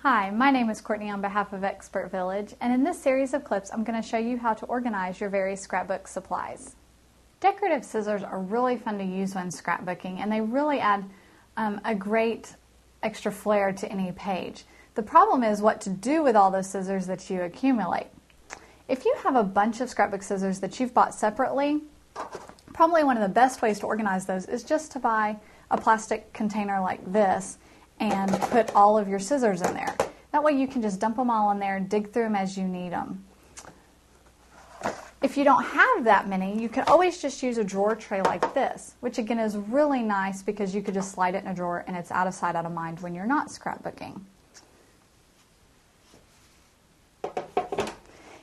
Hi, my name is Courtney on behalf of ExpertVillage, and in this series of clips I'm going to show you how to organize your various scrapbook supplies. Decorative scissors are really fun to use when scrapbooking, and they really add a great extra flair to any page. The problem is what to do with all those scissors that you accumulate. If you have a bunch of scrapbook scissors that you've bought separately, probably one of the best ways to organize those is just to buy a plastic container like this and put all of your scissors in there. That way you can just dump them all in there and dig through them as you need them. If you don't have that many, you can always just use a drawer tray like this, which again is really nice because you could just slide it in a drawer and it's out of sight, out of mind when you're not scrapbooking.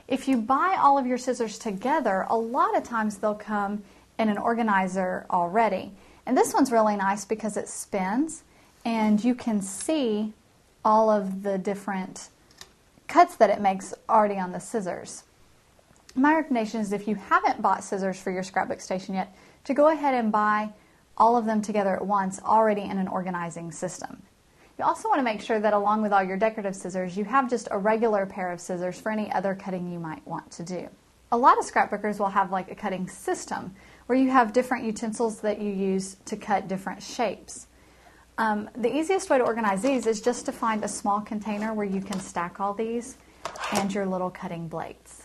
If you buy all of your scissors together, a lot of times they'll come in an organizer already. And this one's really nice because it spins and you can see all of the different cuts that it makes already on the scissors. My recommendation is if you haven't bought scissors for your scrapbook station yet, to go ahead and buy all of them together at once already in an organizing system. You also want to make sure that along with all your decorative scissors, you have just a regular pair of scissors for any other cutting you might want to do. A lot of scrapbookers will have like a cutting system where you have different utensils that you use to cut different shapes. The easiest way to organize these is just to find a small container where you can stack all these and your little cutting blades.